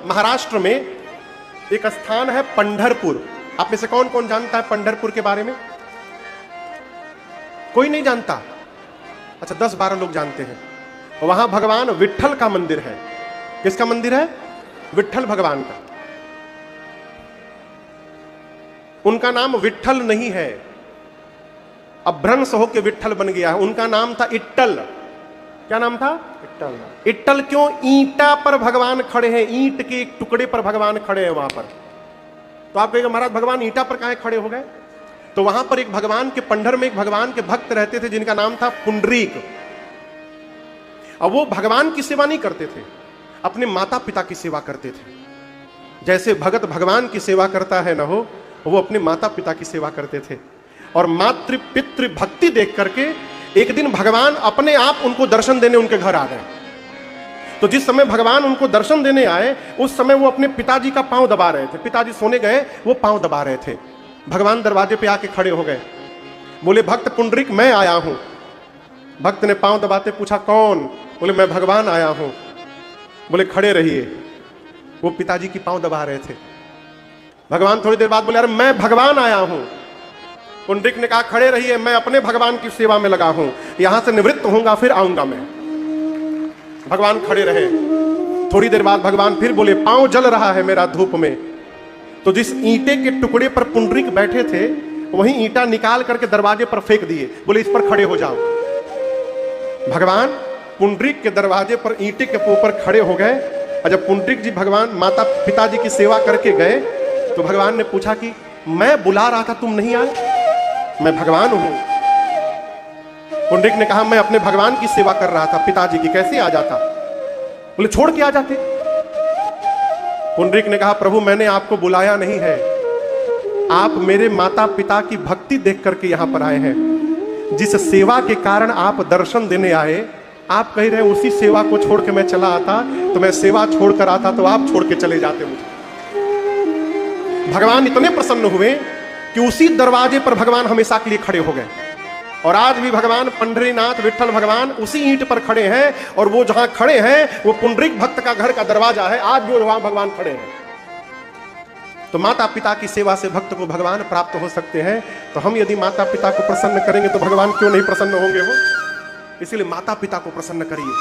महाराष्ट्र में एक स्थान है पंढरपुर। आप में से कौन कौन जानता है पंढरपुर के बारे में? कोई नहीं जानता? अच्छा, 10-12 लोग जानते हैं। वहां भगवान विट्ठल का मंदिर है। किसका मंदिर है? विट्ठल भगवान का। उनका नाम विट्ठल नहीं है, अभ्रंश होकर विट्ठल बन गया है। उनका नाम था इट्टल। क्या नाम था? इट्टल। इट्टल क्यों? ईंटा पर भगवान खड़े हैं, ईंट के एक टुकड़े पर भगवान खड़े हैं वहां पर। तो आप कहेंगे महाराज भगवान ईंटा पर काहे खड़े हो गए? तो वहां पर एक भगवान के पंडर में एक भगवान के भक्त रहते थे जिनका नाम था पुंडरीक। अब वो भगवान की सेवा नहीं करते थे, अपने माता पिता की सेवा करते थे। जैसे भगत भगवान की सेवा करता है ना हो, वो अपने माता पिता की सेवा करते थे। और मातृ पितृ भक्ति देख करके एक दिन भगवान अपने आप उनको दर्शन देने उनके घर आ गए। तो जिस समय भगवान उनको दर्शन देने आए, उस समय वो अपने पिताजी का पांव दबा रहे थे। पिताजी सोने गए, वो पांव दबा रहे थे। भगवान दरवाजे पे आके खड़े हो गए, बोले भक्त पुंडरीक मैं आया हूं। भक्त ने पांव दबाते पूछा कौन? बोले मैं भगवान आया हूं। बोले खड़े रहिए। वो पिताजी की पांव दबा रहे थे। भगवान थोड़ी देर बाद बोले अरे मैं भगवान आया हूं। पुंडरीक ने कहा खड़े रहिए, मैं अपने भगवान की सेवा में लगा हूं, यहां से निवृत्त होऊंगा फिर आऊंगा मैं। भगवान खड़े रहे। थोड़ी देर बाद भगवान फिर बोले पांव जल रहा है मेरा धूप में। तो जिस ईंटे के टुकड़े पर पुंडरीक बैठे थे, वही ईंटा निकाल करके दरवाजे पर फेंक दिए। बोले इस पर खड़े हो जाओ। भगवान पुंडरीक के दरवाजे पर ईंटे के ऊपर खड़े हो गए। और जब पुंडरीक जी भगवान माता पिताजी की सेवा करके गए, तो भगवान ने पूछा कि मैं बुला रहा था तुम नहीं आए? मैं भगवान हूं। पुंडरीक ने कहा मैं अपने भगवान की सेवा कर रहा था पिताजी की, कैसे आ जाता? बोले छोड़ के आ जाते। पुंडरीक ने कहा प्रभु मैंने आपको बुलाया नहीं है, आप मेरे माता पिता की भक्ति देख करके यहां पर आए हैं। जिस सेवा के कारण आप दर्शन देने आए, आप कह रहे हैं उसी सेवा को छोड़ के मैं चला आता, तो मैं सेवा छोड़ कर आता तो आप छोड़ के चले जाते मुझे। भगवान इतने प्रसन्न हुए कि उसी दरवाजे पर भगवान हमेशा के लिए खड़े हो गए। और आज भी भगवान पंढरीनाथ विट्ठल भगवान उसी ईंट पर खड़े हैं। और वो जहां खड़े हैं वो पुंडरीक भक्त का घर का दरवाजा है, आज भी वहां भगवान खड़े हैं। तो माता पिता की सेवा से भक्त को भगवान प्राप्त हो सकते हैं। तो हम यदि माता पिता को प्रसन्न करेंगे तो भगवान क्यों नहीं प्रसन्न होंगे? वो इसीलिए माता पिता को प्रसन्न करिए।